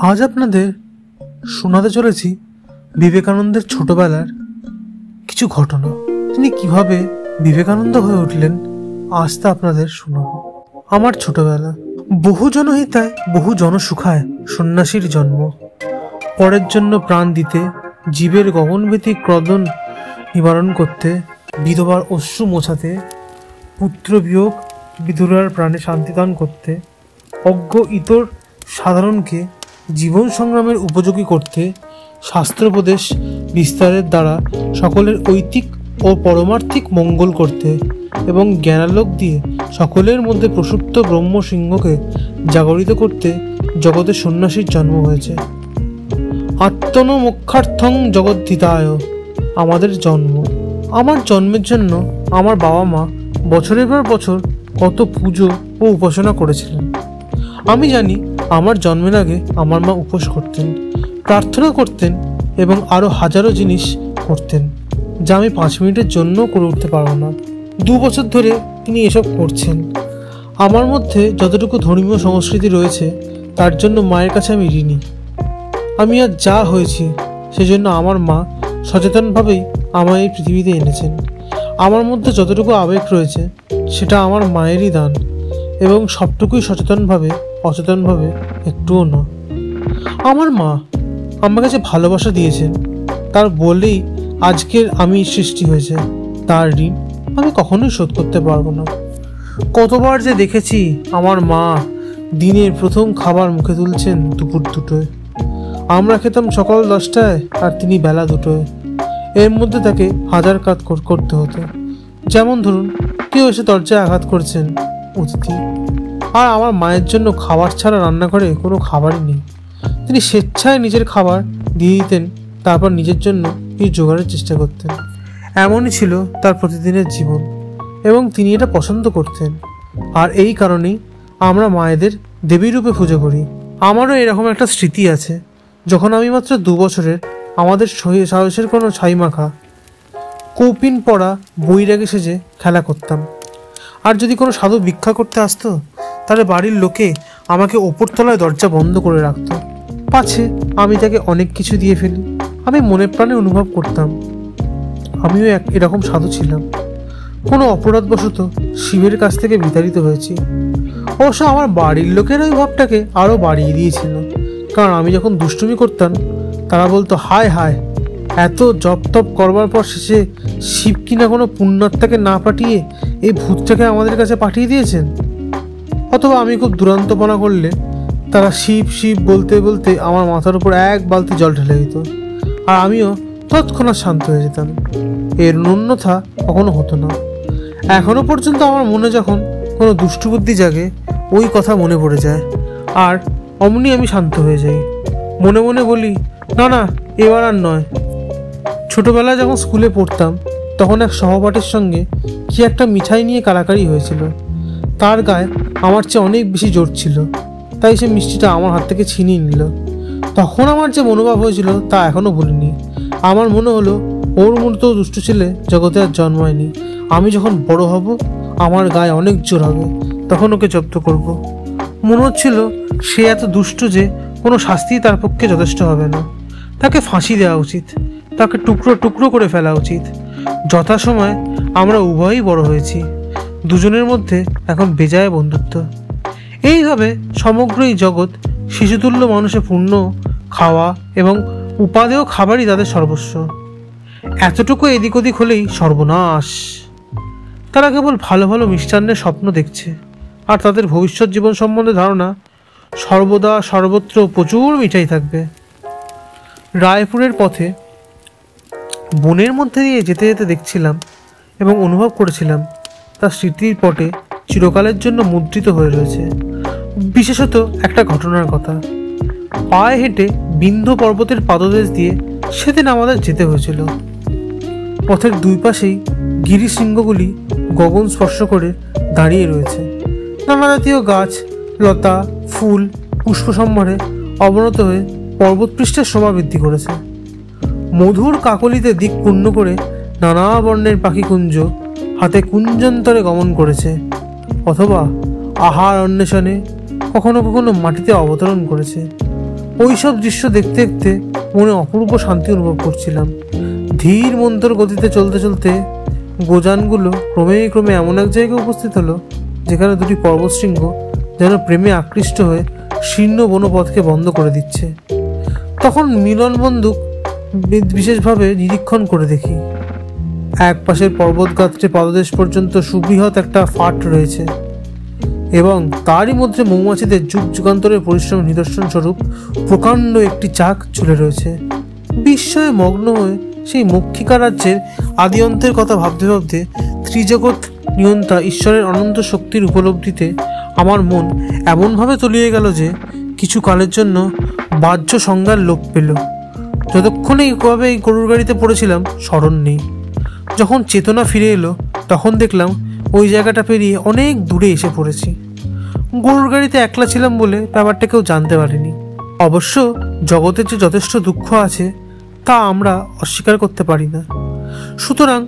আজ আপনাদের শোনাতে চলেছি বিবেকানন্দের ছোটবেলার কিছু ঘটনা। তিনি কিভাবে বিবেকানন্দ হয়ে উঠলেন আজ তা আপনাদের শোনাব। আমার ছোটবেলা। বহু জনহিতায় বহু জনসুখায় সন্ন্যাসীর জন্ম। পরের জন্য প্রাণ দিতে, জীবের গগনভেদী ক্রদন নিবারণ করতে, বিধবার অশ্রু মোছাতে, পুত্র বিয়োগ বিধুরার প্রাণে শান্তিদান করতে, অজ্ঞ ইতর সাধারণকে জীবন সংগ্রামের উপযোগী করতে, শাস্ত্রোপদেশ বিস্তারের দ্বারা সকলের ঐতিক ও পরমার্থিক মঙ্গল করতে এবং জ্ঞানালোক দিয়ে সকলের মধ্যে প্রসুপ্ত ব্রহ্ম সিংহকে জাগরিত করতে জগতের সন্ন্যাসীর জন্ম হয়েছে। আত্মন মোক্ষার্থং জগদ্ধিতায় আমাদের জন্ম। আমার জন্মের জন্য আমার বাবা মা বছরের পর বছর কত পুজো ও উপাসনা করেছিলেন। আমি জানি আমার জন্মের আগে আমার মা উপোস করতেন, প্রার্থনা করতেন এবং আরও হাজারো জিনিস করতেন যা আমি 5 মিনিটের জন্য করে উঠতে পারবো না। 2 বছর ধরে তিনি এসব করছেন। আমার মধ্যে যতটুকু ধর্মীয় সংস্কৃতি রয়েছে তার জন্য মায়ের কাছে আমি ঋণী। আমি আজ যা হয়েছি সেজন্য আমার মা সচেতনভাবেই আমায় এই পৃথিবীতে এনেছেন। আমার মধ্যে যতটুকু আবেগ রয়েছে সেটা আমার মায়েরই দান এবং সবটুকুই সচেতনভাবে, অচেতনভাবে একটুও না। আমার মা আমার কাছে ভালোবাসা দিয়েছেন, তার বলেই আজকের আমি সৃষ্টি হয়েছে। তার ঋণ আমি কখনোই শোধ করতে পারবো না। কতবার যে দেখেছি আমার মা দিনের প্রথম খাবার মুখে তুলছেন দুপুর 2টোয়। আমরা খেতাম সকাল 10টায় আর তিনি বেলা 2টোয়। এর মধ্যে তাকে হাজার কাজ করতে হতো। যেমন ধরুন, কেউ এসে দরজায় আঘাত করছেন, অতিথি, আর আমার মায়ের জন্য খাবার ছাড়া রান্নাঘরে কোনো খাবারই নেই। তিনি স্বেচ্ছায় নিজের খাবার দিয়ে দিতেন, তারপর নিজের জন্য কিছু জোগাড়ের চেষ্টা করতেন। এমনই ছিল তার প্রতিদিনের জীবন এবং তিনি এটা পছন্দ করতেন। আর এই কারণেই আমরা মায়েদের দেবী রূপে পুজো করি। আমারও এরকম একটা স্মৃতি আছে। যখন আমি মাত্র 2 বছরের, আমাদের সাহসের কোনো ছাই মাখা কৌপিন পড়া বৈরাগী সেজে খেলা করতাম। আর যদি কোনো সাধু ভিক্ষা করতে আসতো তাহলে বাড়ির লোকে আমাকে ওপরতলায় দরজা বন্ধ করে রাখত, পাছে আমি তাকে অনেক কিছু দিয়ে ফেলি। আমি মনে প্রাণে অনুভব করতাম আমিও এরকম সাধু ছিলাম। কোনো অপরাধবশত শিবের কাছ থেকে বিতাড়িত হয়েছি। অবশ্য আমার বাড়ির লোকের ওই ভাবটাকে আরও বাড়িয়ে দিয়েছিল, কারণ আমি যখন দুষ্টুমি করতাম তারা বলতো, হায় হায়, এত জপ তপ করবার পর শেষে শিব কিনা কোনো পুণ্যাত্মাকে না পাঠিয়ে এই ভূতটাকে আমাদের কাছে পাঠিয়ে দিয়েছেন। অথবা আমি খুব দুরন্তপনা করলে তারা শিব শিব বলতে বলতে আমার মাথার উপর 1 বালতি জল ঢেলে দিত, আর আমিও তৎক্ষণাৎ শান্ত হয়ে যেতাম। এর ন্যূনতা কখনো হতো না। এখনো পর্যন্ত আমার মনে যখন কোনো দুষ্টু বুদ্ধি জাগে, ওই কথা মনে পড়ে যায়, আর অমনি আমি শান্ত হয়ে যাই। মনে মনে বলি, না না, এবার আর নয়। ছোটবেলায় যখন স্কুলে পড়তাম তখন এক সহপাঠীর সঙ্গে কি একটা মিঠাই নিয়ে কাড়াকাড়ি হয়েছিল। তার গায়ে আমার চেয়ে অনেক বেশি জোর ছিল, তাই সে মিষ্টিটা আমার হাত থেকে ছিনিয়ে নিল। তখন আমার যে মনোভাব হয়েছিল তা এখনও ভুলিনি। আমার মনে হলো, ওর মতো দুষ্টু ছেলে জগতে আর জন্মায়নি। আমি যখন বড় হব আমার গায়ে অনেক জোর হবে, তখন ওকে জব্দ করব। মনে হচ্ছিল সে এত দুষ্ট যে কোনো শাস্তি তার পক্ষে যথেষ্ট হবে না। তাকে ফাঁসি দেওয়া উচিত, তাকে টুকরো টুকরো করে ফেলা উচিত। যথাসময়ে আমরা উভয়ই বড় হয়েছি, দুজনের মধ্যে এখন বেজায় বন্ধুত্ব। এইভাবে সমগ্র এই জগৎ শিশুতুল্য মানুষে পূর্ণ। খাওয়া এবং উপাদেয় খাবারই তাদের সর্বস্ব। এতটুকু এদিক ওদিক হলেই সর্বনাশ। তারা কেবল ভালো ভালো মিষ্টান্নের স্বপ্ন দেখছে, আর তাদের ভবিষ্যৎ জীবন সম্বন্ধে ধারণা সর্বদা সর্বত্র প্রচুর মিঠাই থাকবে। রায়পুরের পথে বনের মধ্যে দিয়ে যেতে যেতে দেখছিলাম এবং অনুভব করেছিলাম তার স্মৃতির পটে চিরকালের জন্য মুদ্রিত হয়ে রয়েছে। বিশেষত একটা ঘটনার কথা। পায়ে হেঁটে বিন্ধ্য পর্বতের পাদদেশ দিয়ে সেদিন আমাদের যেতে হয়েছিল। পথের 2 পাশেই গিরিশৃঙ্গগুলি গগন স্পর্শ করে দাঁড়িয়ে রয়েছে। নানা জাতীয় গাছ, লতা, ফুল, পুষ্প সম্ভারে অবনত হয়ে পর্বতপৃষ্ঠের শোভা বৃদ্ধি করেছে। মধুর কাকলিতে দিক পূর্ণ করে নানা বর্ণের পাখিকুঞ্জ হাতে কুঞ্জন্তরে গমন করেছে, অথবা আহার অন্বেষণে কখনো কখনো মাটিতে অবতরণ করেছে। ওইসব দৃশ্য দেখতে দেখতে মনে অপূর্ব শান্তি অনুভব করছিলাম। ধীর মন্তর গতিতে চলতে চলতে গোজানগুলো ক্রমে ক্রমে এমন এক জায়গায় উপস্থিত হলো যেখানে দুটি পর্বতশৃঙ্গ যেন প্রেমে আকৃষ্ট হয়ে শীর্ণ বনপথকে বন্ধ করে দিচ্ছে। তখন মিলন বন্দুক বিশেষভাবে নিরীক্ষণ করে দেখি এক পাশের পর্বতগাত্রে পাদদেশ পর্যন্ত সুবৃহৎ একটা ফাট রয়েছে এবং তারই মধ্যে মৌমাছিদের যুগ যুগান্তরের পরিশ্রম নিদর্শন স্বরূপ প্রকাণ্ড একটি চাক ঝুলে রয়েছে। বিস্ময়ে মগ্ন হয়ে সেই মক্ষিকা রাজ্যের আদি অন্তের কথা ভাবতে ভাবতে ত্রিজগৎ নিয়ন্তা ঈশ্বরের অনন্ত শক্তির উপলব্ধিতে আমার মন এমনভাবে তলিয়ে গেল যে কিছু কালের জন্য বাহ্য সংজ্ঞার লোপ পেল। যতক্ষণে কবে এই গরুর গাড়িতে পড়েছিলাম স্মরণ নেই। যখন চেতনা ফিরে এলো তখন দেখলাম ওই জায়গাটা পেরিয়ে অনেক দূরে এসে পড়েছি। গরুর গাড়িতে একলা ছিলাম বলে ব্যাপারটা কেউ জানতে পারেনি। অবশ্য জগতের যে যথেষ্ট দুঃখ আছে তা আমরা অস্বীকার করতে পারি না। সুতরাং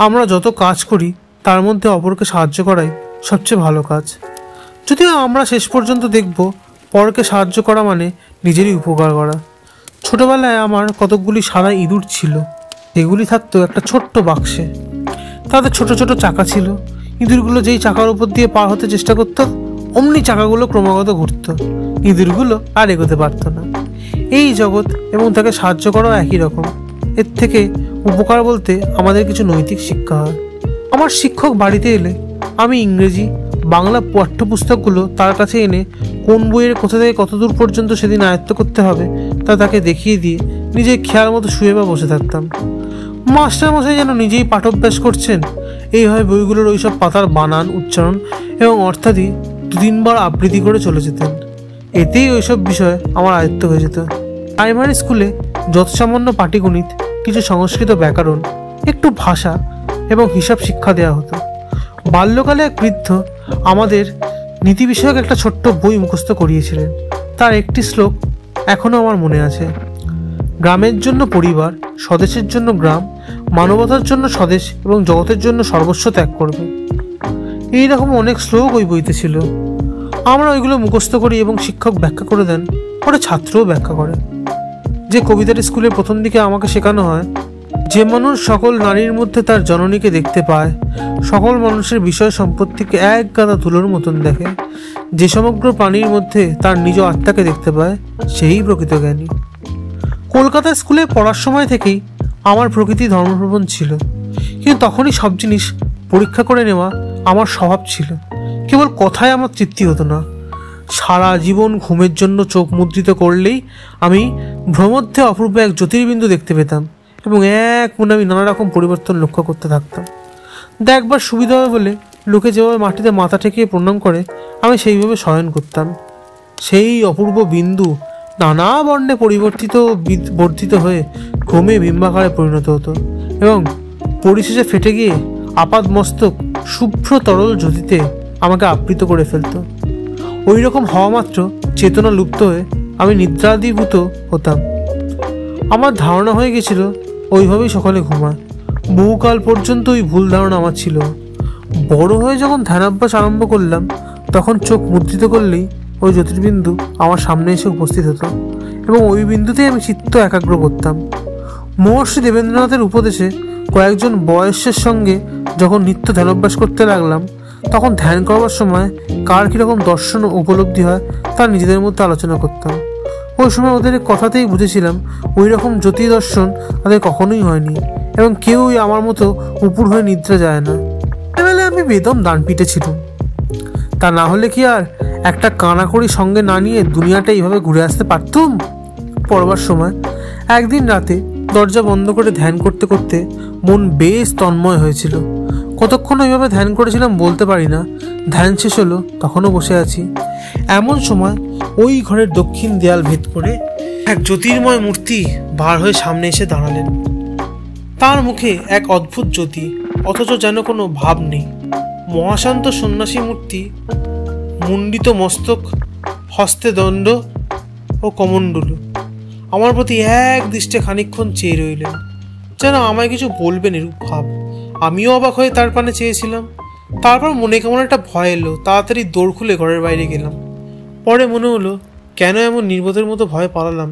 আমরা যত কাজ করি তার মধ্যে অপরকে সাহায্য করাই সবচেয়ে ভালো কাজ। যদিও আমরা শেষ পর্যন্ত দেখব পরকে সাহায্য করা মানে নিজেরই উপকার করা। ছোটবেলায় আমার কতকগুলি সাদা ইঁদুর ছিল, এগুলি থাকতো একটা ছোট্ট বাক্সে। তাদের ছোট ছোট চাকা ছিল। ইঁদুরগুলো যেই চাকার উপর দিয়ে পার হতে চেষ্টা করত অমনি চাকাগুলো ক্রমাগত ঘুরত, ইঁদুরগুলো আর এগোতে পারত না। এই জগৎ এবং তাকে সাহায্য করাও একই রকম। এর থেকে উপকার বলতে আমাদের কিছু নৈতিক শিক্ষা হয়। আমার শিক্ষক বাড়িতে এলে আমি ইংরেজি বাংলা পাঠ্যপুস্তকগুলো তার কাছে এনে কোন বইয়ের কোথা থেকে কত দূর পর্যন্ত সেদিন আয়ত্ত করতে হবে তা তাকে দেখিয়ে দিয়ে নিজের খেয়াল মতো শুয়ে বা বসে থাকতাম। মাস্টারমশাই যেন নিজেই পাঠোভ্যাস করছেন এইভাবে বইগুলোর ওইসব পাতার বানান, উচ্চারণ এবং অর্থাদি 2-3 বার আবৃত্তি করে চলে যেতেন। এতেই ওইসব বিষয় আমার আয়ত্ত হয়ে যেত। প্রাইমারি স্কুলে যত সামান্য পাটিগণিত, কিছু সংস্কৃত ব্যাকরণ, একটু ভাষা এবং হিসাব শিক্ষা দেওয়া হতো। বাল্যকালে এক বৃদ্ধ আমাদের নীতি বিষয়ক একটা ছোট্ট বই মুখস্থ করিয়েছিলেন। তার একটি শ্লোক এখনো আমার মনে আছে: গ্রামের জন্য পরিবার, স্বদেশের জন্য গ্রাম, মানবতার জন্য স্বদেশ এবং জগতের জন্য সর্বস্ব ত্যাগ করবে। এইরকম অনেক শ্লোক ওই বইতে ছিল। আমরা ওইগুলো মুখস্থ করি এবং শিক্ষক ব্যাখ্যা করে দেন, পরে ছাত্রও ব্যাখ্যা করে। যে কবিতার স্কুলের প্রথম দিকে আমাকে শেখানো হয়, যে মানুষ সকল নারীর মধ্যে তার জননীকে দেখতে পায়, সকল মানুষের বিষয় সম্পত্তিকে এক গাদা ধুলোর মতন দেখে, যে সমগ্র প্রাণীর মধ্যে তার নিজ আত্মাকে দেখতে পায়, সেই প্রকৃত জ্ঞানী। কলকাতা স্কুলে পড়ার সময় থেকেই আমার প্রকৃতি ধর্মপ্রবণ ছিল, কিন্তু তখনই সব জিনিস পরীক্ষা করে নেওয়া আমার স্বভাব ছিল। কেবল কথায় আমার তৃপ্তি হতো না। সারা জীবন ঘুমের জন্য চোখ মুদ্রিত করলেই আমি ভ্রমধ্যে অপূর্ব এক জ্যোতির্বিন্দু দেখতে পেতাম এবং এক মনে আমি নানা রকম পরিবর্তন লক্ষ্য করতে থাকতাম। দেখবার সুবিধা হবে বলে লোকে যেভাবে মাটিতে মাথা ঠেকিয়ে প্রণাম করে আমি সেইভাবে শয়ন করতাম। সেই অপূর্ব বিন্দু নানা বর্ণে পরিবর্তিত বর্ধিত হয়ে ক্রমে বিম্বাকারে পরিণত হতো এবং পরিশেষে ফেটে গিয়ে আপাদ মস্তক শুভ্র তরল জ্যোতিতে আমাকে আবৃত করে ফেলত। ওই রকম হওয়া মাত্র চেতনা লুপ্ত হয়ে আমি নিদ্রাধিভূত হতাম। আমার ধারণা হয়ে গেছিল ওইভাবেই সকালে ঘুমায়। বহুকাল পর্যন্ত ওই ভুল ধারণা আমার ছিল। বড় হয়ে যখন ধ্যানাভ্যাস আরম্ভ করলাম তখন চোখ মুদ্রিত করলেই ওই জ্যোতির্বিন্দু আমার সামনে এসে উপস্থিত হতো এবং ওই বিন্দুতেই আমি চিত্ত একাগ্র করতাম। মহর্ষি দেবেন্দ্রনাথের উপদেশে কয়েকজন বয়স্যের সঙ্গে যখন নিত্য ধ্যানাভ্যাস করতে লাগলাম তখন ধ্যান করবার সময় কার কীরকম দর্শন ও উপলব্ধি হয় তা নিজেদের মধ্যে আলোচনা করতাম। ওই সময় ওদের কথাতেই বুঝেছিলাম ওই রকম জ্যোতি দর্শন তাদের কখনোই হয়নি এবং কেউই আমার মতো উপুর হয়ে নিদ্রা যায় না। এবেলা আমি বেদম দানপিটে ছিলাম। তা না হলে কি আর একটা কানাকড়ি সঙ্গে না নিয়ে দুনিয়াটা এইভাবে ঘুরে আসতে পারতুম? পড়বার সময় একদিন রাতে দরজা বন্ধ করে ধ্যান করতে করতে মন বেশ তন্ময় হয়েছিল। কতক্ষণ ওইভাবে ধ্যান করেছিলাম বলতে পারি না। ধ্যান শেষ হলো, তখনও বসে আছি। এমন সময় ওই ঘরের দক্ষিণ দেয়াল ভেদ করে এক জ্যোতির্ময় মূর্তি বার হয়ে সামনে এসে দাঁড়ালেন। তার মুখে এক অদ্ভুত জ্যোতি, অথচ যেন কোনো ভাব নেই। মহাশান্ত সন্ন্যাসী মূর্তি, মুন্ডিত মস্তক, হস্তে দণ্ড ও কমণ্ডলু। আমার প্রতি এক দৃষ্টে খানিকক্ষণ চেয়ে রইলেন, যেন আমায় কিছু বলবেন এরূপ ভাব। আমিও অবাক হয়ে তার পানে চেয়েছিলাম। তারপর মনে কেমন একটা ভয় এলো। তাড়াতাড়ি দৌড় খুলে ঘরের বাইরে গেলাম। পরে মনে হলো কেন এমন নির্বোধের মতো ভয়ে পালালাম?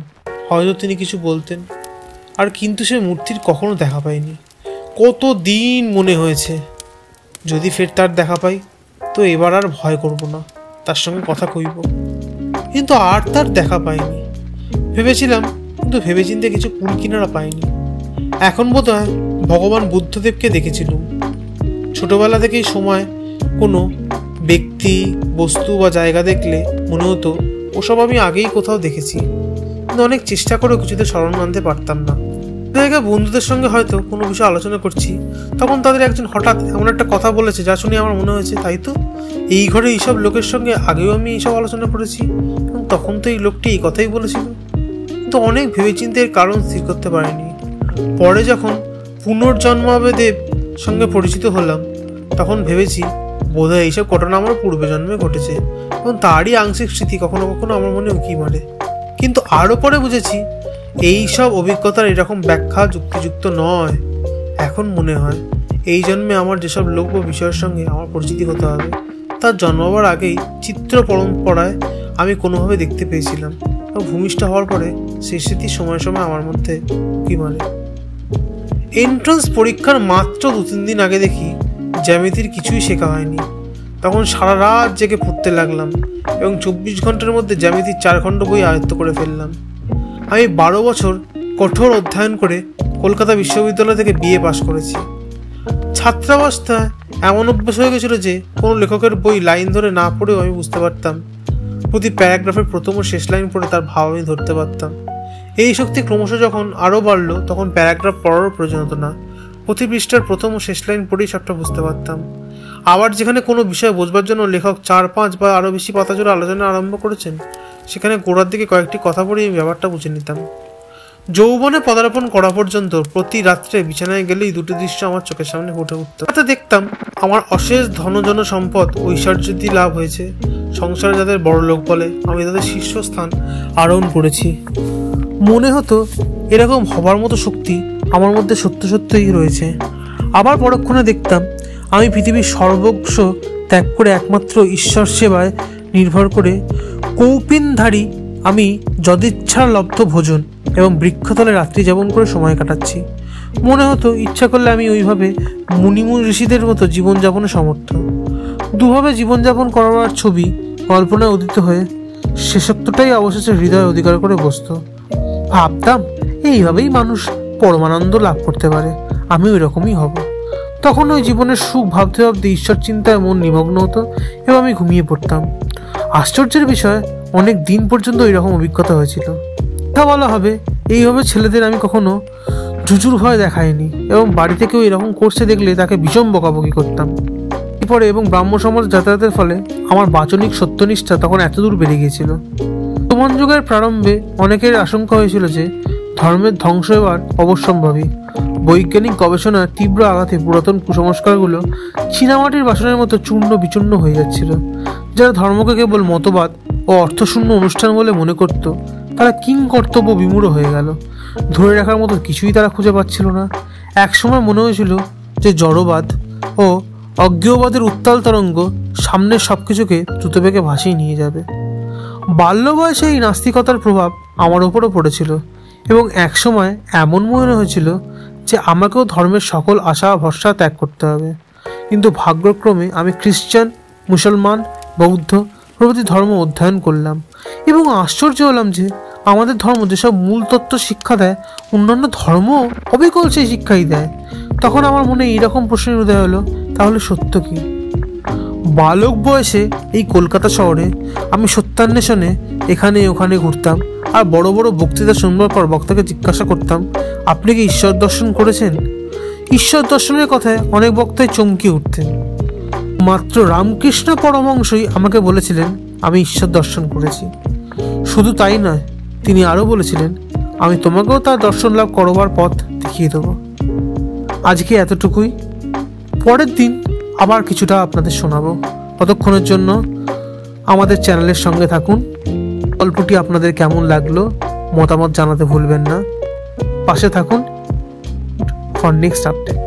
হয়তো তিনি কিছু বলতেন। আর কিন্তু সে মূর্তির কখনো দেখা পাইনি। কত দিন মনে হয়েছে যদি ফের তার দেখা পাই তো এবার আর ভয় করব না, তার সঙ্গে কথা কইব। কিন্তু আর তার দেখা পাইনি। ভেবেছিলাম, কিন্তু ভেবেচিন্তে কিছু কুল কিনারা পাইনি। এখন বোধহয় ভগবান বুদ্ধদেবকে দেখেছিলাম। ছোটবেলা থেকেই সময় কোনো ব্যক্তি, বস্তু বা জায়গা দেখলে মনে হতো ওসব আমি আগেই কোথাও দেখেছি, কিন্তু অনেক চেষ্টা করেও কিছুতে স্মরণ আনতে পারতাম না। জায়গায় বন্ধুদের সঙ্গে হয়তো কোনো বিষয় আলোচনা করছি, তখন তাদের একজন হঠাৎ এমন একটা কথা বলেছে যা শুনে আমার মনে হয়েছে তাই তো, এই ঘরে এইসব লোকের সঙ্গে আগেও আমি এইসব আলোচনা করেছি এবং তখন তো এই লোকটি এই কথাই বলেছিল। কিন্তু অনেক ভেবেচিন্তে এর কারণ স্থির করতে পারিনি। পরে যখন পুনর্জন্মাবেদের সঙ্গে পরিচিত হলাম তখন ভেবেছি বোধহয় এইসব ঘটনা আমার পূর্বজন্মে ঘটেছে এবং তারই আংশিক স্মৃতি কখনো কখনো আমার মনে উঁকি মারে। কিন্তু আরও পরে বুঝেছি এই সব অভিজ্ঞতার এরকম ব্যাখ্যা যুক্তিযুক্ত নয়। এখন মনে হয় এই জন্মে আমার যেসব লোক বা বিষয়ের সঙ্গে আমার পরিচিতি হতে হবে তার জন্মাবার আগেই চিত্র পরম্পরায় আমি কোনোভাবে দেখতে পেয়েছিলাম এবং ভূমিষ্ঠ হওয়ার পরে সেই স্মৃতি সময় সময় আমার মধ্যে উঁকি মারে। এন্ট্রান্স পরীক্ষার মাত্র 2-3 দিন আগে দেখি জ্যামিতির কিছুই শেখা হয়নি। তখন সারা রাত জেগে পড়তে লাগলাম এবং 24 ঘন্টার মধ্যে জ্যামিতির 4 খণ্ড বই আয়ত্ত করে ফেললাম। আমি 12 বছর কঠোর অধ্যয়ন করে কলকাতা বিশ্ববিদ্যালয় থেকে বিএ পাশ করেছি। ছাত্রাবস্থায় এমন অভ্যাস হয়ে গেছিল যে কোনো লেখকের বই লাইন ধরে না পড়েও আমি বুঝতে পারতাম। প্রতি প্যারাগ্রাফের প্রথম ও শেষ লাইন পড়ে তার ভাব আমি ধরতে পারতাম। এই শক্তি ক্রমশ যখন আরও বাড়লো তখন প্যারাগ্রাফ পড়ারও প্রয়োজন হতো না। প্রতি পৃষ্ঠার প্রথম ও শেষ লাইন পড়েই সবটা বুঝতে পারতাম। আবার যেখানে কোনো বিষয় বোঝবার জন্য লেখক 4-5 বা আরও বেশি পাতা জুড়ে আলোচনা আরম্ভ করেছেন সেখানে গোড়ার দিকে কয়েকটি কথা পড়ে এই ব্যাপারটা বুঝে নিতাম। যৌবনে পদার্পণ করা পর্যন্ত প্রতি রাত্রে বিছানায় গেলেই দুটি দৃশ্য আমার চোখের সামনে ফুটে উঠত। তাতে দেখতাম আমার অশেষ ধনজন সম্পদ ঐশ্বর্যদি লাভ হয়েছে। সংসারে যাদের বড় লোক বলে আমি তাদের শীর্ষস্থান আরোহণ করেছি। মনে হতো এরকম হবার মতো শক্তি আমার মধ্যে সত্য সত্যই রয়েছে। আবার পরক্ষণে দেখতাম আমি পৃথিবীর সর্বস্ব ত্যাগ করে একমাত্র ঈশ্বর সেবায় নির্ভর করে কৌপিনধারী আমি যদিচ্ছার লব্ধ ভোজন এবং বৃক্ষতলে রাত্রি যাপন করে সময় কাটাচ্ছি। মনে হতো ইচ্ছা করলে আমি ওইভাবে মুনিমুনি ঋষিদের মতো জীবনযাপনে সমর্থ। দুভাবে জীবনযাপন করার ছবি কল্পনায় উদিত হয়ে শেষোক্তটাই অবশেষে হৃদয় অধিকার করে বসত। ভাবতাম এইভাবেই মানুষ পরমানন্দ লাভ করতে পারে, আমি ওই রকমই হব। তখন ওই জীবনের সুখ ভাবতে ভাবতে ঈশ্বর চিন্তায় মন নিমগ্ন হতো এবং আমি ঘুমিয়ে পড়তাম। আশ্চর্যের বিষয় অনেক দিন পর্যন্ত ওই রকম অভিজ্ঞতা হয়েছিল। তা বলা হবে এইভাবে ছেলেদের আমি কখনো জুজুর ভয় দেখাইনি এবং বাড়িতে কেউ এরকম করছে দেখলে তাকে ভীষণ বকাবকি করতাম। এরপরে এবং ব্রাহ্ম সমাজ যাতায়াতের ফলে আমার বাচনিক সত্যনিষ্ঠা তখন এতদূর বেড়ে গিয়েছিল। বর্তমান যুগের প্রারম্ভে অনেকের আশঙ্কা হয়েছিল যে ধর্মের ধ্বংস এবার অবশ্যম্ভাবী। বৈজ্ঞানিক গবেষণার তীব্র আঘাতে পুরাতন কুসংস্কারগুলো চীনামাটির বাসনের মতো চূর্ণ বিচূর্ণ হয়ে যাচ্ছিল। যারা ধর্মকে কেবল মতবাদ ও অর্থশূন্য অনুষ্ঠান বলে মনে করত তারা কিং কর্তব্য বিমূঢ় হয়ে গেল। ধরে রাখার মতো কিছুই তারা খুঁজে পাচ্ছিল না। একসময় মনে হয়েছিল যে জড়বাদ ও অজ্ঞেয়বাদের উত্তাল তরঙ্গ সামনের সব কিছুকে দ্রুতবেগে ভাসিয়ে নিয়ে যাবে। বাল্য বয়সে এই নাস্তিকতার প্রভাব আমার ওপরও পড়েছিল এবং একসময় এমন মনে হয়েছিল যে আমাকেও ধর্মের সকল আশা ভরসা ত্যাগ করতে হবে। কিন্তু ভাগ্যক্রমে আমি খ্রিস্টান, মুসলমান, বৌদ্ধ প্রভৃতি ধর্ম অধ্যয়ন করলাম এবং আশ্চর্য হলাম যে আমাদের ধর্ম যেসব মূল তত্ত্ব শিক্ষা দেয় অন্যান্য ধর্ম অবিকল সেই শিক্ষাই দেয়। তখন আমার মনে এইরকম প্রশ্নের উদয় হলো, তাহলে সত্য কি? বালক বয়সে এই কলকাতা শহরে আমি সত্যান্বেষণে এখানে ওখানে ঘুরতাম আর বড় বড় বক্তৃতা শুনবার পর বক্তাকে জিজ্ঞাসা করতাম, আপনি কি ঈশ্বর দর্শন করেছেন? ঈশ্বর দর্শনের কথায় অনেক বক্তাই চমকে উঠতেন। মাত্র রামকৃষ্ণ পরমহংসই আমাকে বলেছিলেন আমি ঈশ্বর দর্শন করেছি। শুধু তাই নয়, তিনি আরও বলেছিলেন আমি তোমাকেও তার দর্শন লাভ করবার পথ দেখিয়ে দেব। আজকে এতটুকুই। পরের দিন আবার কিছুটা আপনাদের শোনাবো। ততক্ষণের জন্য আমাদের চ্যানেলের সঙ্গে থাকুন। গল্পটি আপনাদের কেমন লাগলো মতামত জানাতে ভুলবেন না। পাশে থাকুন ফর নেক্সট আপডেট।